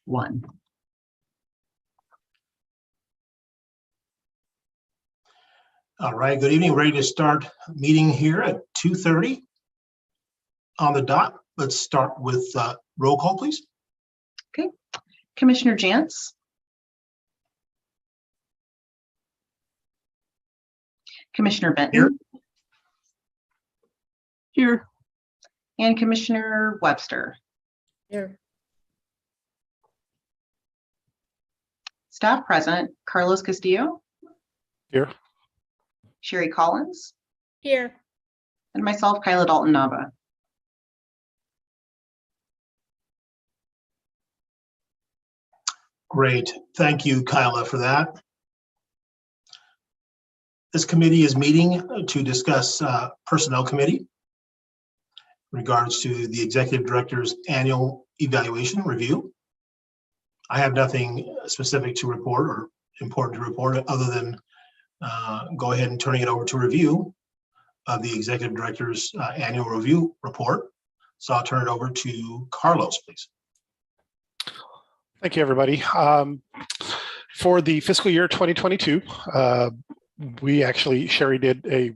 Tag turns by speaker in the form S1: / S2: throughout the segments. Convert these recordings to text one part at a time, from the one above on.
S1: 1.
S2: All right, good evening. Ready to start meeting here at 2:30 on the dot. Let's start with roll call, please.
S1: Okay. Commissioner Jantz. Commissioner Benton.
S3: Here.
S1: And Commissioner Webster.
S3: Here.
S1: Staff present, Carlos Castillo.
S3: Here.
S1: Sherry Collins.
S3: Here.
S1: And myself, Kyla Dalton Nava.
S2: Great. Thank you, Kyla, for that. This committee is meeting to discuss Personnel Committee in regards to the Executive Director's annual evaluation review. I have nothing specific to report or important to report other than go ahead and turning it over to review of the Executive Director's annual review report. So I'll turn it over to Carlos, please.
S3: Thank you, everybody. For the fiscal year 2022, we actually, Sherry did a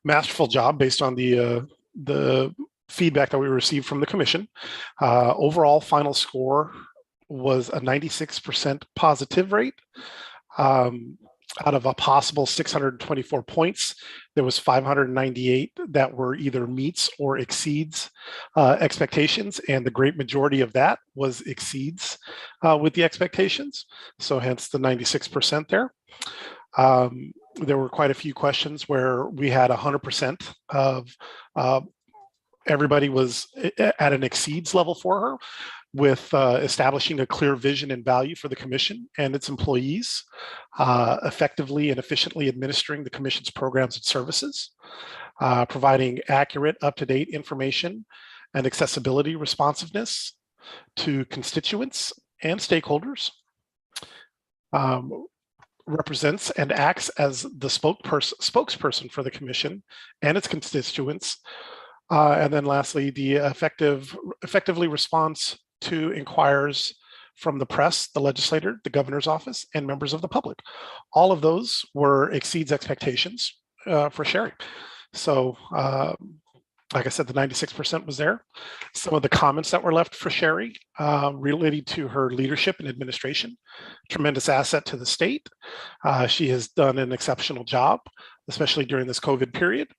S3: masterful job based on the feedback that we received from the commission. Overall final score was a 96% positive rate. Out of a possible 624 points, there was 598 that were either meets or exceeds expectations, and the great majority of that was exceeds with the expectations. So hence the 96% there. There were quite a few questions where we had 100% of everybody was at an exceeds level for her, with establishing a clear vision and value for the commission and its employees, effectively and efficiently administering the commission's programs and services, providing accurate, up-to-date information and accessibility responsiveness to constituents and stakeholders, represents and acts as the spokesperson for the commission and its constituents, and then lastly, the effectively responds to inquiries from the press, the legislator, the governor's office, and members of the public. All of those were exceeds expectations for Sherry. So, like I said, the 96% was there. Some of the comments that were left for Sherry related to her leadership and administration, tremendous asset to the state. She has done an exceptional job, especially during this COVID period.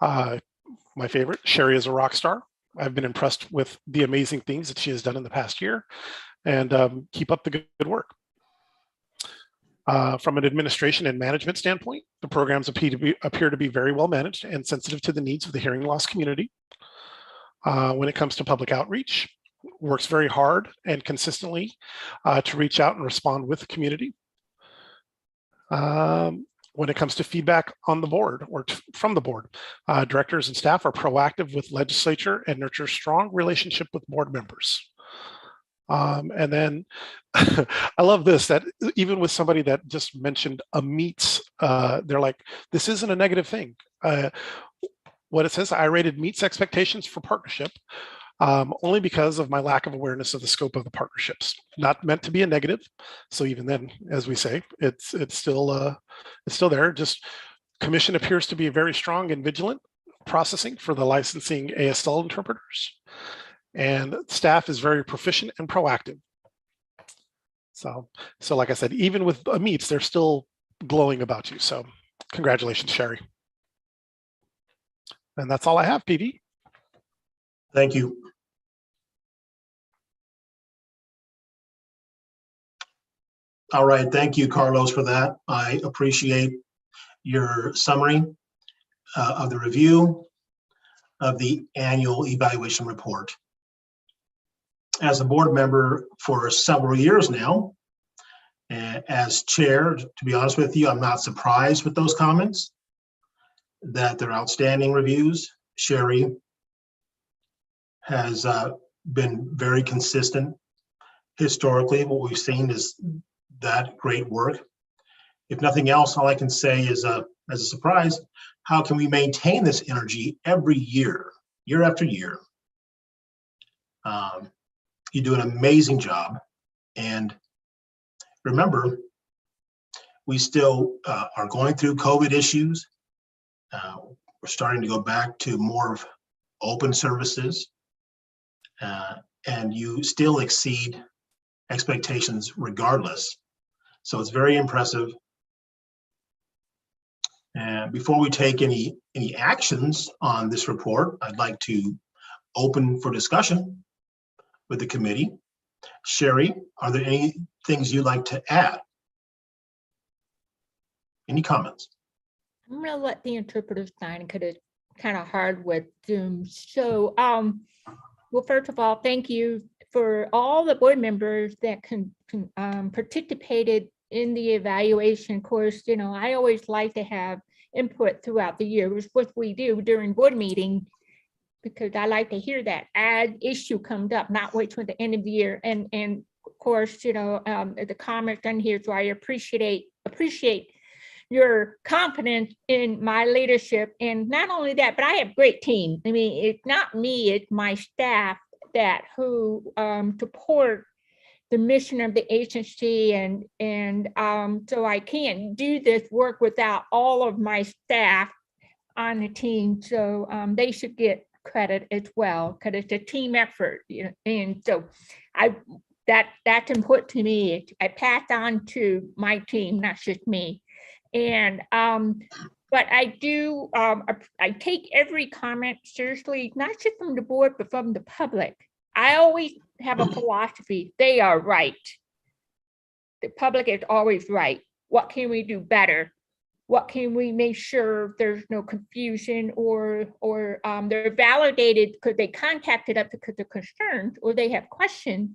S3: My favorite, Sherry is a rock star. I've been impressed with the amazing things that she has done in the past year, and keep up the good work. From an administration and management standpoint, the programs appear to be very well managed and sensitive to the needs of the hearing loss community. When it comes to public outreach, works very hard and consistently to reach out and respond with the community. When it comes to feedback on the board or from the board, directors and staff are proactive with legislature and nurture strong relationship with board members. And then I love this, that even with somebody that just mentioned a meets, they're like, this isn't a negative thing. What it says, I rated meets expectations for partnership only because of my lack of awareness of the scope of the partnerships. Not meant to be a negative. So even then, as we say, it's still there. Just commission appears to be very strong and vigilant processing for the licensing ASL interpreters, and staff is very proficient and proactive. So like I said, even with meets, they're still glowing about you. So congratulations, Sherry. And that's all I have, PD.
S2: Thank you. All right, thank you, Carlos, for that. I appreciate your summary of the review of the annual evaluation report. As a board member for several years now, as chair, to be honest with you, I'm not surprised with those comments, that they're outstanding reviews. Sherry has been very consistent. Historically, what we've seen is that great work. If nothing else, all I can say is, as a surprise, how can we maintain this energy every year, year after year? You do an amazing job. And remember, we still are going through COVID issues. We're starting to go back to more of open services, and you still exceed expectations regardless. So it's very impressive. And before we take any actions on this report, I'd like to open for discussion with the committee. Sherry, are there any things you'd like to add? Any comments?
S4: I'm gonna let the interpreters sign because it's kind of hard with Zoom. So, well, first of all, thank you for all the board members that participated in the evaluation course. You know, I always like to have input throughout the year, which is what we do during board meeting, because I like to hear that ad issue comes up, not wait till the end of the year. And of course, you know, the comments done here, so I appreciate your confidence in my leadership. And not only that, but I have a great team. I mean, it's not me, it's my staff who support the mission of the agency. And so I can't do this work without all of my staff on the team. So they should get credit as well, because it's a team effort. You know? And so that's important to me. I pass on to my team, not just me. And but I do, I take every comment seriously, not just from the board, but from the public. I always have a philosophy, they are right. The public is always right. What can we do better? What can we make sure there's no confusion, or they're validated because they contacted us because they're concerned or they have questions.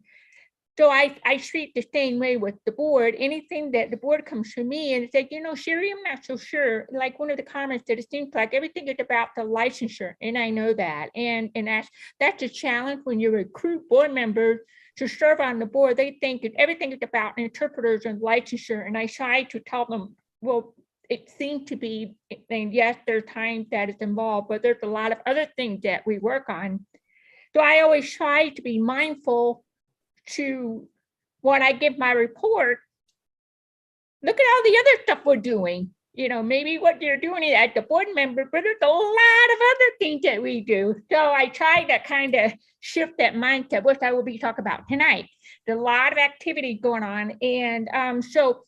S4: So I treat the same way with the board. Anything that the board comes to me and say, you know, Sherry, I'm not so sure. Like one of the comments that it seems like everything is about the licensure, and I know that. And that's a challenge when you recruit board members to serve on the board. They think that everything is about interpreters and licensure, and I try to tell them, well, it seems to be, and yes, there's times that it's involved, but there's a lot of other things that we work on. So I always try to be mindful to, when I give my report, look at all the other stuff we're doing. You know, maybe what you're doing is at the board member, but there's a lot of other things that we do. So I try to kind of shift that mindset, which I will be talking about tonight. There's a lot of activity going on. And so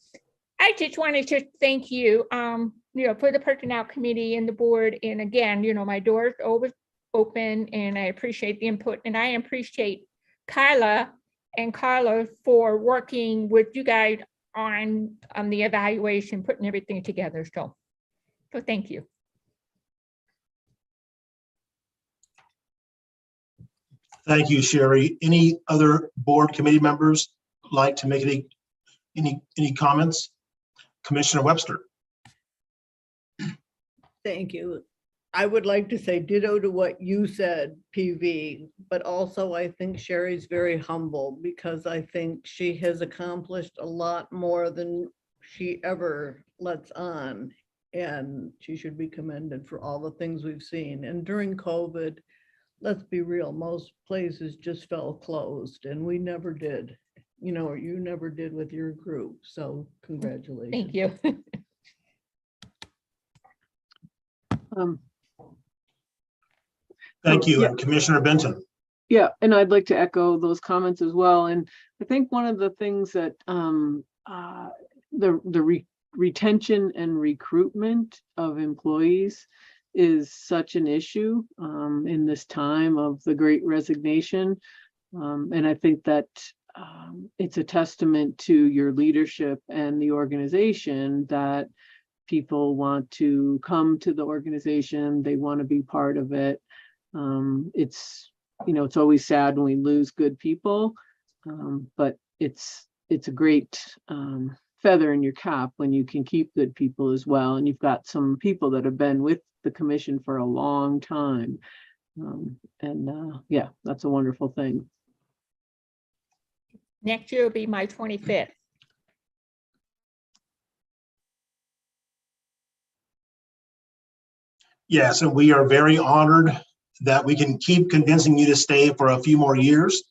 S4: I just wanted to thank you, you know, for the personnel committee and the board. And again, you know, my door's always open, and I appreciate the input, and I appreciate Kyla and Carla for working with you guys on the evaluation, putting everything together. So thank you.
S2: Thank you, Sherry. Any other board committee members like to make any comments? Commissioner Webster.
S5: Thank you. I would like to say ditto to what you said, PV, but also I think Sherry's very humble, because I think she has accomplished a lot more than she ever lets on, and she should be commended for all the things we've seen. And during COVID, let's be real, most places just fell closed, and we never did. You know, you never did with your group. So congratulations.
S4: Thank you.
S2: Thank you.
S6: Yeah.
S2: And Commissioner Benton.
S6: Yeah, and I'd like to echo those comments as well. And I think one of the things that retention and recruitment of employees is such an issue in this time of the Great Resignation. And I think that it's a testament to your leadership and the organization that people want to come to the organization. They want to be part of it. It's, you know, it's always sad when we lose good people, but it's a great feather in your cap when you can keep good people as well. And you've got some people that have been with the commission for a long time. Yeah, that's a wonderful thing.
S4: Next year will be my 25th.
S2: Yes, and we are very honored that we can keep convincing you to stay for a few more years.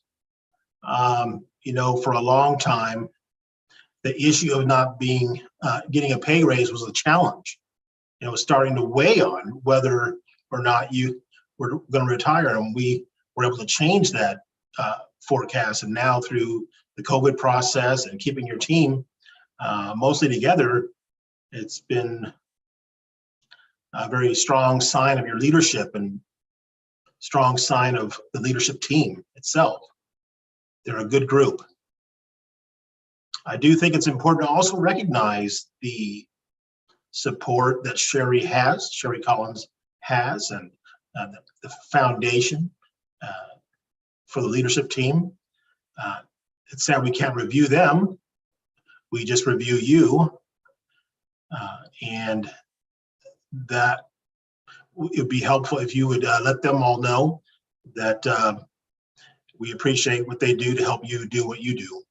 S2: for a long time, the issue of not getting a pay raise was a challenge. It was starting to weigh on whether or not you were going to retire, and we were able to change that forecast. And now through the COVID process and keeping your team mostly together, it's been a very strong sign of your leadership and strong sign of the leadership team itself. They're a good group. I do think it's important to also recognize the support that Sherry Collins has, and the foundation for the leadership team. It's sad we can't review them. We just review you. And that it would be helpful if you would let them all know that we appreciate what they do to help you do what you do.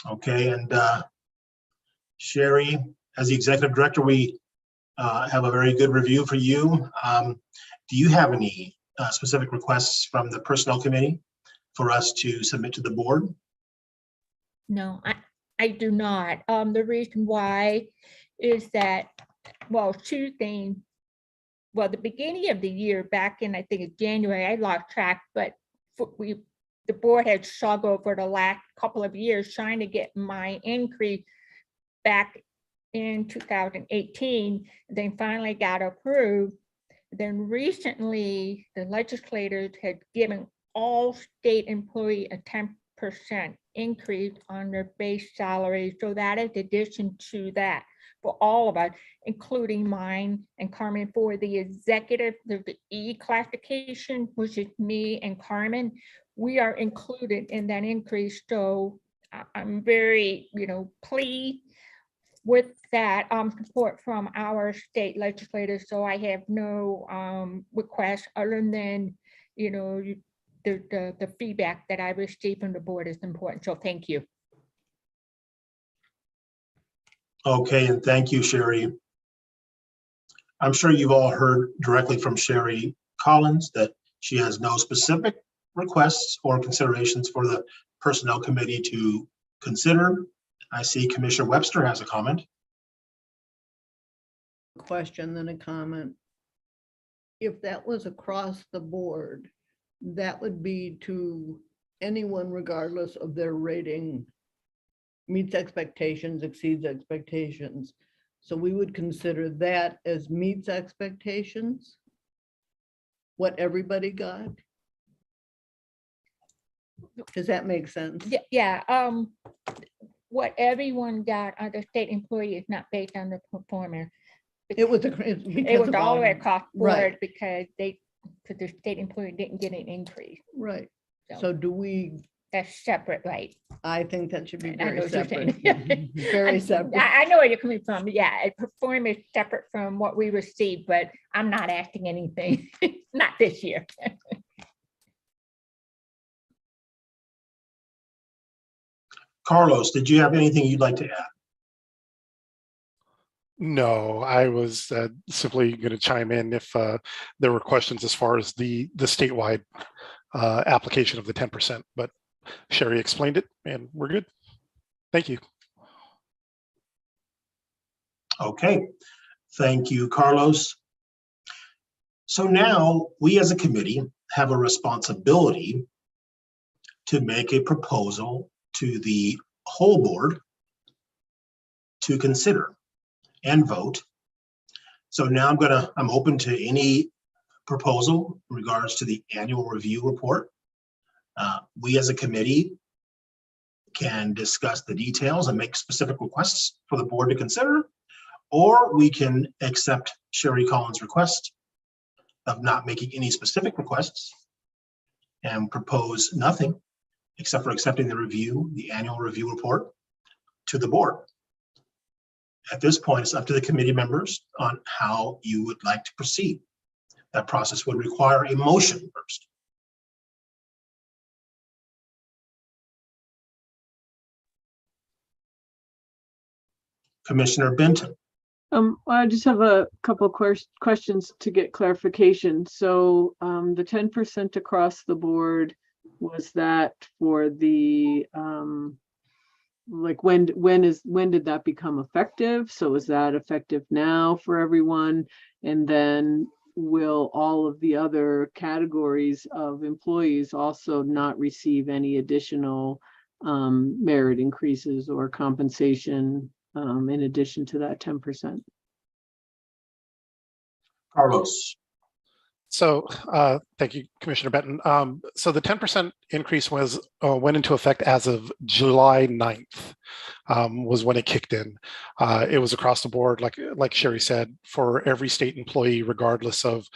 S2: Okay, and Sherry, as the executive director, we have a very good review for you. Do you have any specific requests from the personnel committee for us to submit to the board?
S4: No, I do not. The reason why is that, well, two things. Well, the beginning of the year, back in, I think, January, I lost track, but the board had struggled for the last couple of years trying to get my increase back in 2018, then finally got approved. Then recently, the legislators had given all state employee a 10% increase on their base salary. So that is addition to that for all of us, including mine and Carmen, for the executive, the E classification, which is me and Carmen. We are included in that increase. So I'm very, pleased with that support from our state legislators. So I have no request other than, the feedback that I received from the board is important. So thank you.
S2: Okay, and thank you, Sherry. I'm sure you've all heard directly from Sherry Collins that she has no specific requests or considerations for the personnel committee to consider. I see Commissioner Webster has a comment.
S5: Question, then a comment. If that was across the board, that would be to anyone regardless of their rating, meets expectations, exceeds expectations. So we would consider that as meets expectations, what everybody got. Does that make sense?
S4: Yeah. What everyone got on the state employee is not based on the performance.
S5: It was
S4: It was all the way across the board,
S5: right,
S4: because the state employee didn't get an increase.
S5: right.
S4: So
S5: So do we,
S4: that's separate, right?
S5: I think that should be
S4: I know
S5: very
S4: what you're
S5: separate.
S4: saying.
S5: Very separate.
S4: I know where you're coming from. Yeah, performance is separate from what we received, but I'm not asking anything, not this year.
S2: Carlos, did you have anything you'd like to add?
S3: No, I was simply going to chime in if there were questions as far as the statewide application of the 10%, but Sherry explained it and we're good. Thank you.
S2: Okay, thank you, Carlos. So now we as a committee have a responsibility to make a proposal to the whole board to consider and vote. So now I'm open to any proposal in regards to the annual review report. We as a committee can discuss the details and make specific requests for the board to consider, or we can accept Sherry Collins' request of not making any specific requests and propose nothing except for accepting the annual review report to the board. At this point, it's up to the committee members on how you would like to proceed. That process would require a motion first. Commissioner Benton.
S6: I just have a couple questions to get clarification. So the 10% across the board Was that for the, like when did that become effective? So is that effective now for everyone? And then will all of the other categories of employees also not receive any additional merit increases or compensation in addition to that 10%?
S2: Carlos.
S3: So thank you, Commissioner Benton. So the 10% increase went into effect as of July 9th, was when it kicked in. It was across the board, like Sherry said, for every state employee, regardless of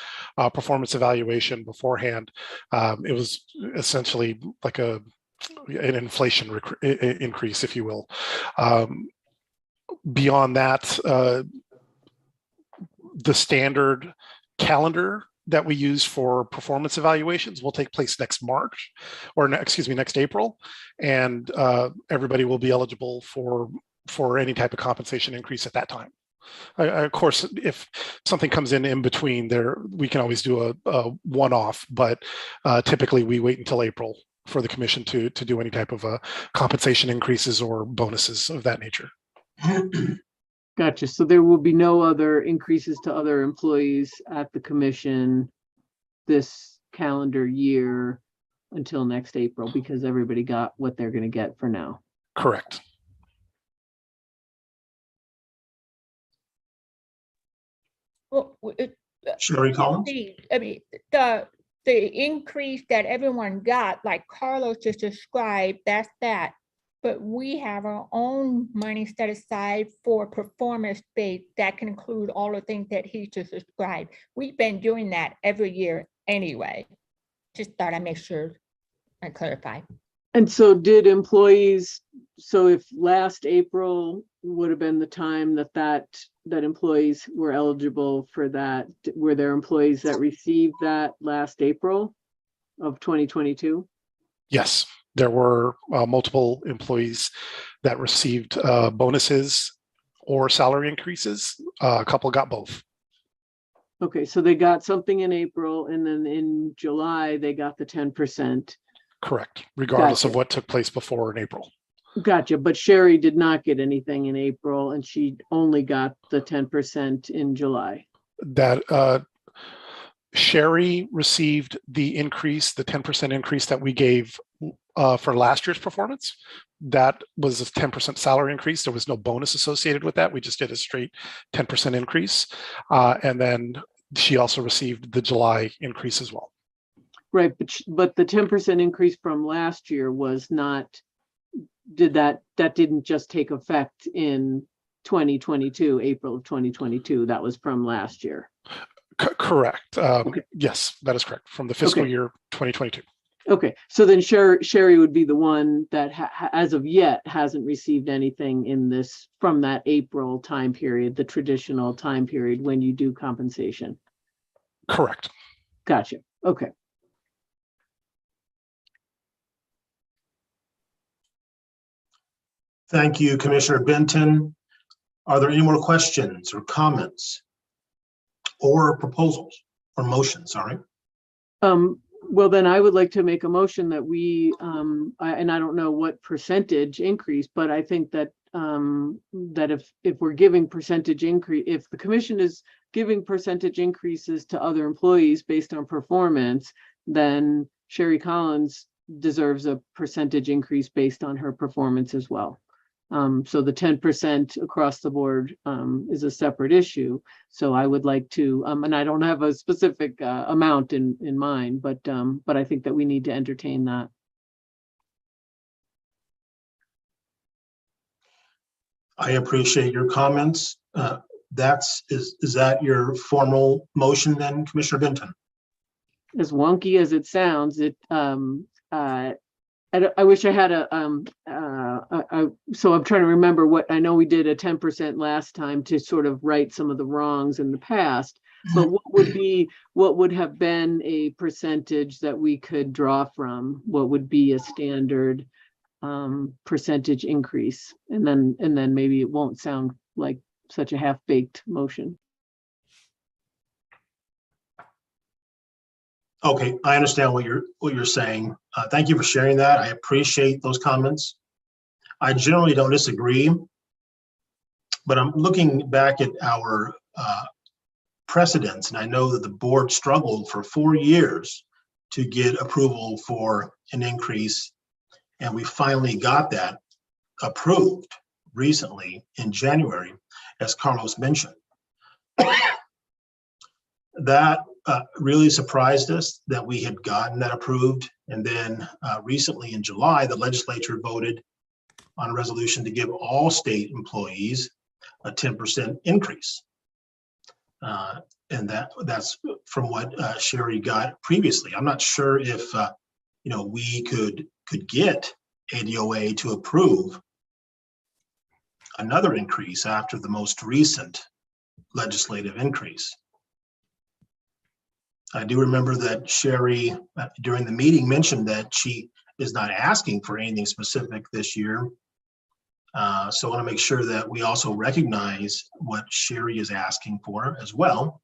S3: performance evaluation beforehand. It was essentially like an inflation increase, if you will. Beyond that, the standard calendar that we use for performance evaluations will take place next March, or next April, and everybody will be eligible for any type of compensation increase at that time. Of course, if something comes in between there, we can always do a one-off, but typically we wait until April for the commission to do any type of compensation increases or bonuses of that nature.
S6: Gotcha. So there will be no other increases to other employees at the commission this calendar year until next April, because everybody got what they're going to get for now.
S3: Correct.
S4: Well,
S2: Sherry Collins.
S4: I mean, the increase that everyone got, like Carlos just described, that's that. But we have our own money set aside for performance based that can include all the things that he just described. We've been doing that every year anyway. Just thought I'd make sure I clarify.
S6: And so did employees, so if last April would have been the time that employees were eligible for that, were there employees that received that last April of 2022?
S3: Yes, there were multiple employees that received bonuses or salary increases. A couple got both.
S6: Okay, so they got something in April, and then in July, they got the 10%.
S3: Correct, regardless of
S6: Gotcha.
S3: what took place before in April.
S6: Gotcha, but Sherry did not get anything in April, and she only got the 10% in July.
S3: That Sherry received the increase, the 10% increase that we gave for last year's performance. That was a 10% salary increase. There was no bonus associated with that. We just did a straight 10% increase. And then she also received the July increase as well.
S6: Right, but the 10% increase from last year was not, that didn't just take effect in 2022, April of 2022. That was from last year.
S3: Correct.
S6: Okay.
S3: Yes, that is correct. From the fiscal
S6: Okay.
S3: year 2022.
S6: Okay, so then Sherry would be the one that as of yet hasn't received anything in this from that April time period, the traditional time period when you do compensation.
S3: Correct.
S6: Gotcha. Okay.
S2: Thank you, Commissioner Benton. Are there any more questions or comments or proposals or motions? Sorry.
S6: Well, then I would like to make a motion that we, and I don't know what percentage increase, but I think that that if we're giving percentage increase, if the commission is giving percentage increases to other employees based on performance, then Sherry Collins deserves a percentage increase based on her performance as well. So the 10% across the board is a separate issue. So I would like to, and I don't have a specific amount in mind, but I think that we need to entertain that.
S2: I appreciate your comments. Is that your formal motion then, Commissioner Benton?
S6: As wonky as it sounds, I wish I had so I'm trying to remember what, I know we did a 10% last time to sort of right some of the wrongs in the past, but what would have been a percentage that we could draw from? What would be a standard percentage increase? And then maybe it won't sound like such a half-baked motion.
S2: Okay, I understand what you're saying. Thank you for sharing that. I appreciate those comments. I generally don't disagree, but I'm looking back at our precedents, and I know that the board struggled for 4 years to get approval for an increase, and we finally got that approved recently in January, as Carlos mentioned. That really surprised us that we had gotten that approved. And then recently in July, the legislature voted on a resolution to give all state employees a 10% increase. And that's from what Sherry got previously. I'm not sure if we could get ADOA to approve another increase after the most recent legislative increase. I do remember that Sherry during the meeting mentioned that she is not asking for anything specific this year. So I want to make sure that we also recognize what Sherry is asking for as well,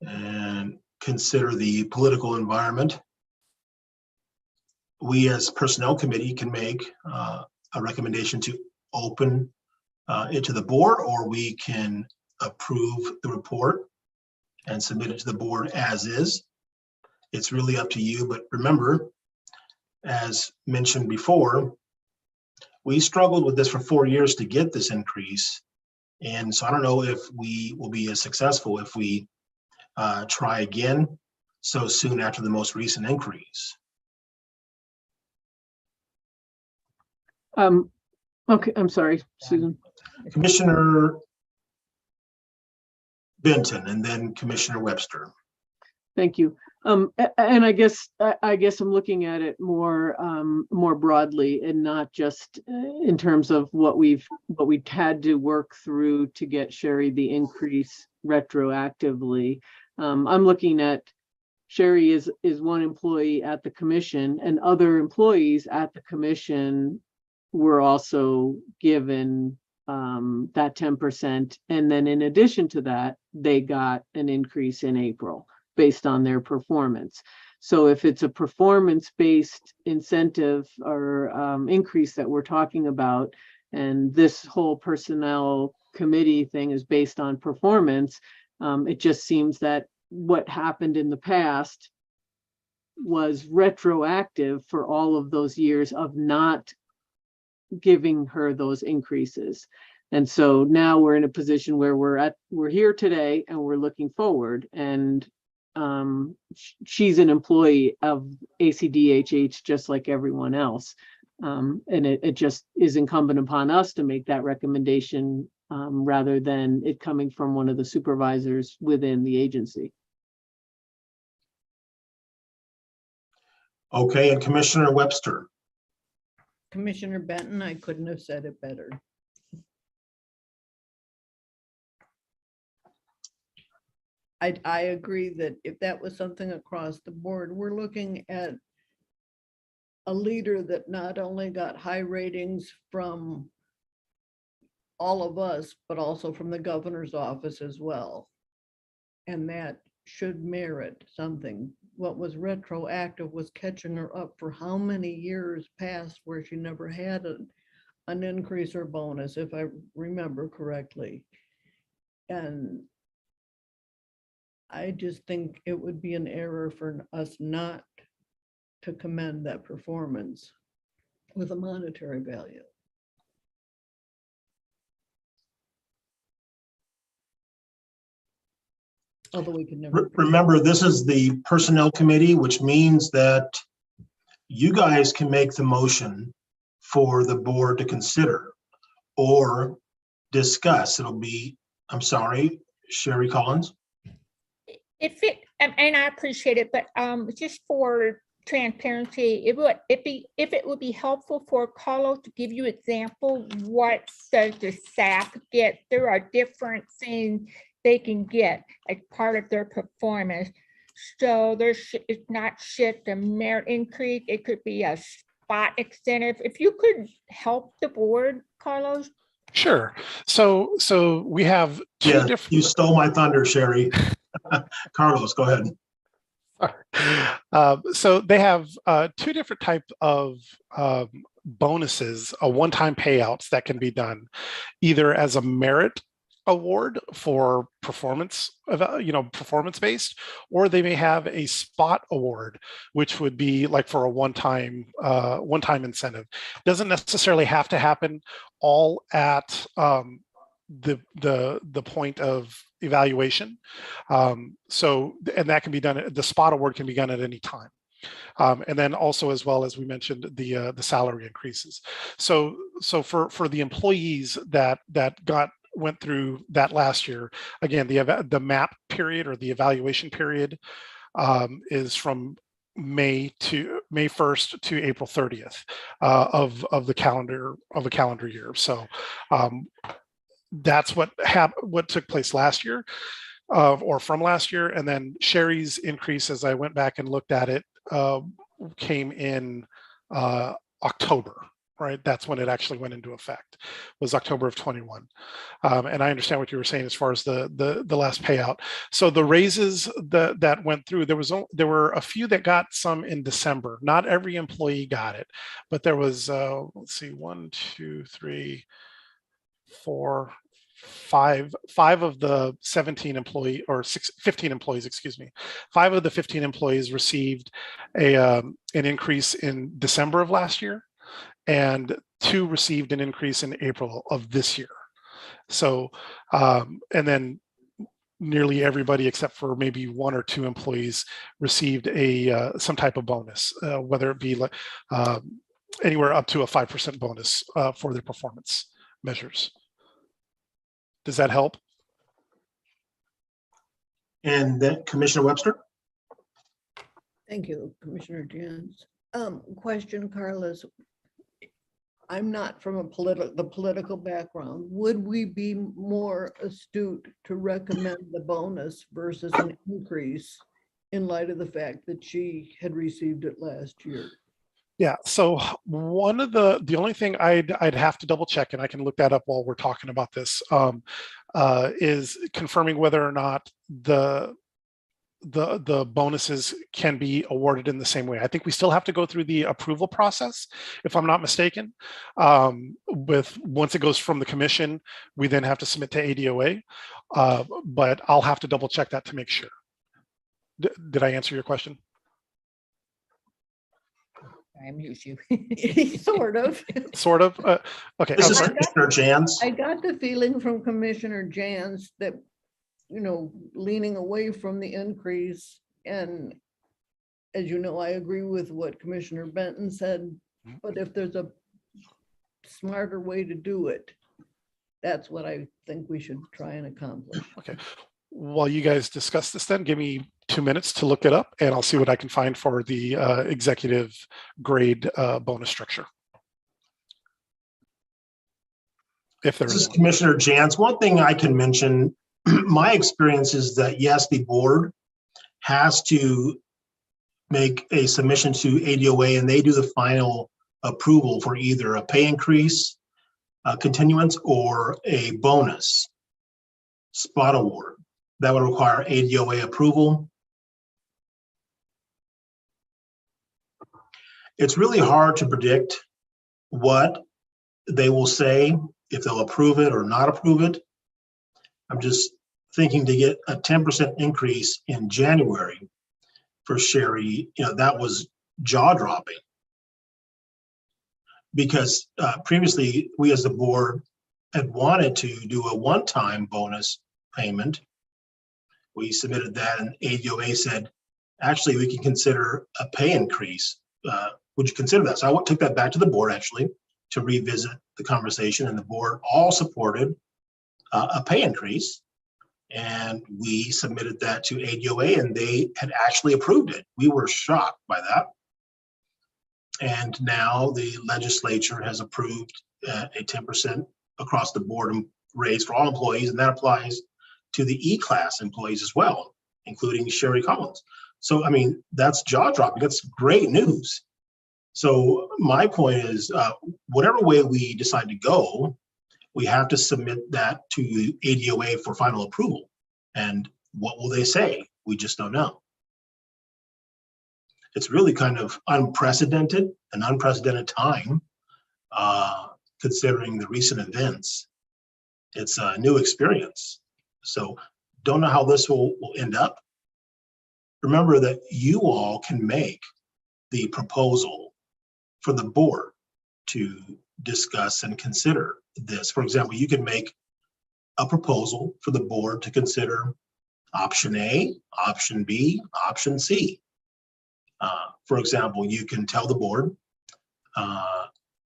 S2: and consider the political environment. We as Personnel Committee can make a recommendation to open it to the board, or we can approve the report and submit it to the board as is. It's really up to you, but remember, as mentioned before, we struggled with this for 4 years to get this increase. And so I don't know if we will be as successful if we try again so soon after the most recent increase.
S6: Okay, I'm sorry, Susan.
S2: Commissioner Benton and then Commissioner Webster.
S6: Thank you. And I guess I'm looking at it more broadly, and not just in terms of what we've had to work through to get Sherry the increase retroactively. I'm looking at Sherry is one employee at the commission, and other employees at the commission were also given that 10%. And then in addition to that, they got an increase in April based on their performance. So if it's a performance-based incentive or increase that we're talking about, and this whole personnel committee thing is based on performance, it just seems that what happened in the past was retroactive for all of those years of not giving her those increases. And so now we're in a position where we're here today and we're looking forward, and she's an employee of ACDHH just like everyone else. And it just is incumbent upon us to make that recommendation rather than it coming from one of the supervisors within the agency.
S2: Okay, and Commissioner Webster.
S5: Commissioner Benton, I couldn't have said it better. I agree that if that was something across the board, we're looking at a leader that not only got high ratings from all of us, but also from the governor's office as well. And that should merit something. What was retroactive was catching her up for how many years past where she never had an increase or bonus, if I remember correctly. And I just think it would be an error for us not to commend that performance with a monetary value. Although we can never.
S2: Remember, this is the Personnel Committee, which means that you guys can make the motion for the board to consider or discuss. It'll be, I'm sorry, Sherry Collins.
S4: If it, and I appreciate it, but just for transparency, if it would be helpful for Carlos to give you example, what does the staff get? There are different things they can get as part of their performance. So it's not just a merit increase. It could be a spot incentive. If you could help the board, Carlos.
S3: Sure. So we have two
S2: Yeah,
S3: different.
S2: you stole my thunder, Sherry. Carlos, go ahead.
S3: So they have two different types of bonuses, one-time payouts that can be done either as a merit award for performance, performance based, or they may have a spot award, which would be like for a one-time incentive. Doesn't necessarily have to happen all at the point of evaluation. And that can be done. The spot award can be done at any time. And then also, as well as we mentioned, the salary increases. So for the employees that went through that last year, again, the MAP period or the evaluation period is from May 1st to April 30th of the calendar year. So that's what took place last year, or from last year. And then Sherry's increase, as I went back and looked at it, came in October, right? That's when it actually went into effect, was October of 21. And I understand what you were saying as far as the last payout. So the raises that went through, there were a few that got some in December. Not every employee got it, but there was, let's see, 1, 2, 3, 4, 5 of the 15 employees, excuse me. 5 of the 15 employees received an increase in December of last year, and 2 received an increase in April of this year. So, and then nearly everybody except for maybe 1 or 2 employees received some type of bonus, whether it be like anywhere up to a 5% bonus for their performance measures. Does that help?
S2: And then Commissioner Webster?
S5: Thank you, Commissioner Jans. Question, Carlos. I'm not from the political background. Would we be more astute to recommend the bonus versus an increase in light of the fact that she had received it last year?
S3: Yeah, so one of the only thing I'd have to double check, and I can look that up while we're talking about this, is confirming whether or not the bonuses can be awarded in the same way. I think we still have to go through the approval process, if I'm not mistaken. Once it goes from the commission, we then have to submit to ADOA, but I'll have to double check that to make sure. Did I answer your question?
S4: I amuse you.
S5: Sort of.
S3: Sort of. Okay.
S2: This is
S3: sorry.
S2: Commissioner Jans.
S5: I got the feeling from Commissioner Jans that, leaning away from the increase, and as you know, I agree with what Commissioner Benton said, but if there's a smarter way to do it, that's what I think we should try and accomplish.
S3: Okay. While you guys discuss this, then give me 2 minutes to look it up, and I'll see what I can find for the executive grade bonus structure. If there
S2: This
S3: is
S2: is
S3: one.
S2: Commissioner Jans. One thing I can mention, my experience is that yes, the board has to make a submission to ADOA, and they do the final approval for either a pay increase, a continuance, or a bonus spot award. That would require ADOA approval. It's really hard to predict what they will say, if they'll approve it or not approve it. I'm just thinking to get a 10% increase in January for Sherry, that was jaw-dropping. Because previously, we as the board had wanted to do a one-time bonus payment. We submitted that, and ADOA said, actually, we can consider a pay increase. Would you consider that? So I took that back to the board, actually, to revisit the conversation, and the board all supported a pay increase. And we submitted that to ADOA, and they had actually approved it. We were shocked by that. And now the legislature has approved a 10% across the board raise for all employees, and that applies to the E-class employees as well, including Sherry Collins. So, I mean, that's jaw-dropping. That's great news. So my point is, whatever way we decide to go, we have to submit that to ADOA for final approval. And what will they say? We just don't know. it's really kind of unprecedented, an unprecedented time, considering the recent events. It's a new experience. So don't know how this will end up. Remember that you all can make the proposal for the board to discuss and consider this. For example, you can make a proposal for the board to consider option A, option B, option C. For example, you can tell the board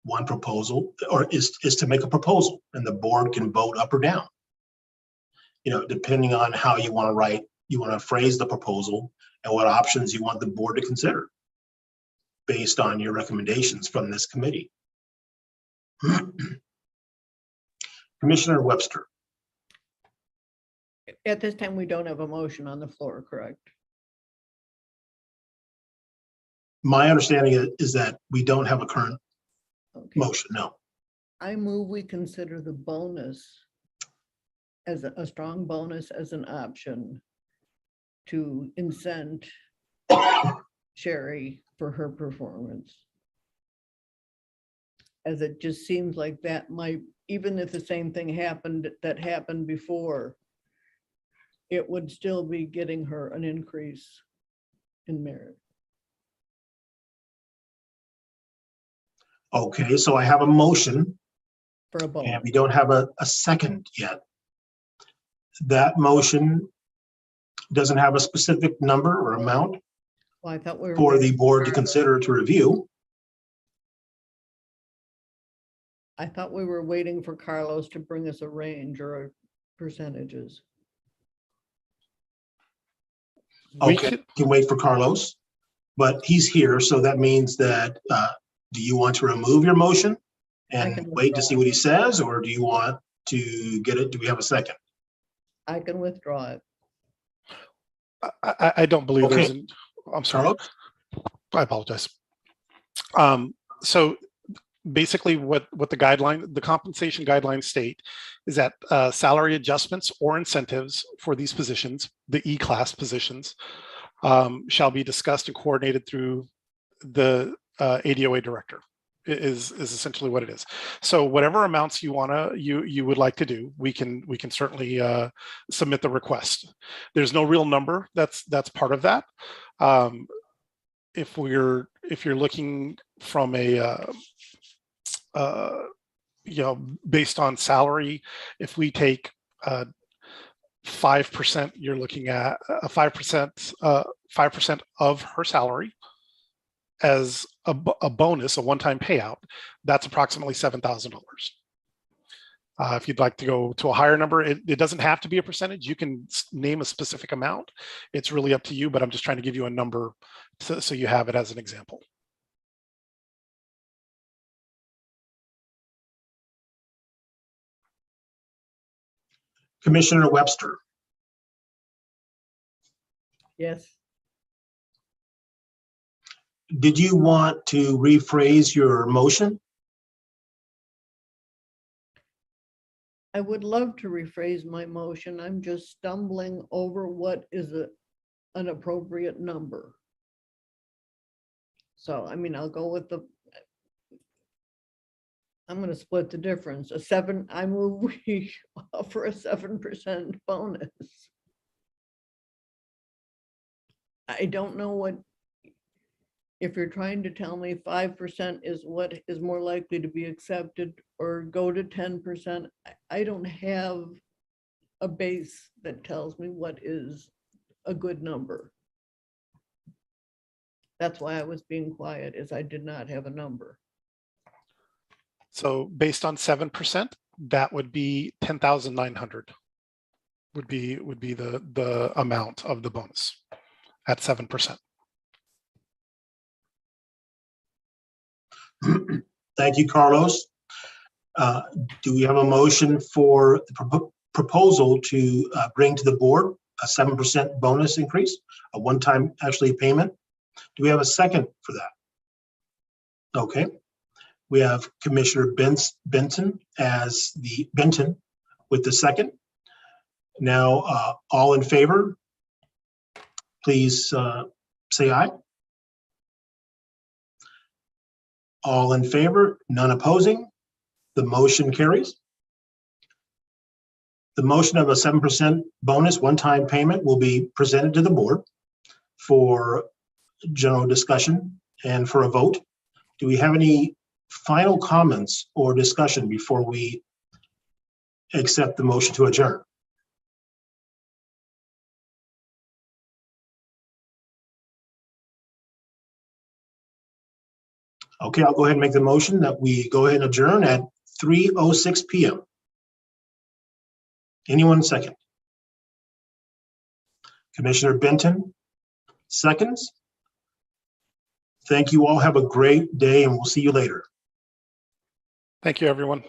S2: one proposal, or is to make a proposal, and the board can vote up or down. You know, depending on how you want to phrase the proposal and what options you want the board to consider based on your recommendations from this committee. Commissioner Webster.
S5: At this time, we don't have a motion on the floor, correct?
S2: My understanding is that we don't have a current
S5: Okay.
S2: motion, no.
S5: I move we consider the bonus as a strong bonus as an option to incent Sherry for her performance. As it just seems like that might, even if the same thing happened that happened before, it would still be getting her an increase in merit.
S2: Okay, so I have a motion
S5: For a
S2: and
S5: bonus.
S2: we don't have a second yet. That motion doesn't have a specific number or amount
S5: Well, I thought we were.
S2: for the
S5: waiting-
S2: board to consider to review.
S5: I thought we were waiting for Carlos to bring us a range or percentages.
S3: We
S2: Okay,
S3: could-
S2: can wait for Carlos, but he's here, so that means that, do you want to remove your motion
S5: I
S2: and
S5: can
S2: wait to
S5: withdraw
S2: see what he says, or do you want to get it? Do we have a second?
S5: I can withdraw it.
S3: I don't believe there's
S2: Okay.
S3: an, I'm sorry.
S2: Carlos?
S3: I apologize. So basically what the compensation guidelines state is that salary adjustments or incentives for these positions, the E-class positions, shall be discussed and coordinated through the ADOA director is essentially what it is. So whatever amounts you would like to do, we can certainly submit the request. There's no real number that's part of that. If you're looking from a based on salary, if we take 5%, you're looking at a 5% of her salary as a bonus, a one-time payout. That's approximately $7,000. If you'd like to go to a higher number, it doesn't have to be a percentage. You can name a specific amount. It's really up to you, but I'm just trying to give you a number so you have it as an example.
S2: Commissioner Webster.
S5: Yes.
S2: Did you want to rephrase your motion?
S5: I would love to rephrase my motion. I'm just stumbling over what is an appropriate number. So, I mean, I'll go with I'm going to split the difference. I move we offer a 7% bonus. I don't know what, if you're trying to tell me 5% is what is more likely to be accepted or go to 10%, I don't have a base that tells me what is a good number. That's why I was being quiet, is I did not have a number.
S3: So based on 7%, that would be 10,900 would be the amount of the bonus at 7%.
S2: Thank you, Carlos. Do we have a motion for the proposal to bring to the board a 7% bonus increase, a one-time actually payment? Do we have a second for that? Okay. We have Commissioner Benton with the second. Now, all in favor, please say aye. All in favor, none opposing. The motion carries. The motion of a 7% bonus one-time payment will be presented to the board for general discussion and for a vote. Do we have any final comments or discussion before we accept the motion to adjourn? Okay, I'll go ahead and make the motion that we go ahead and adjourn at 3:06 p.m. Anyone second? Commissioner Benton, seconds. Thank you all. Have a great day and we'll see you later.
S3: Thank you, everyone.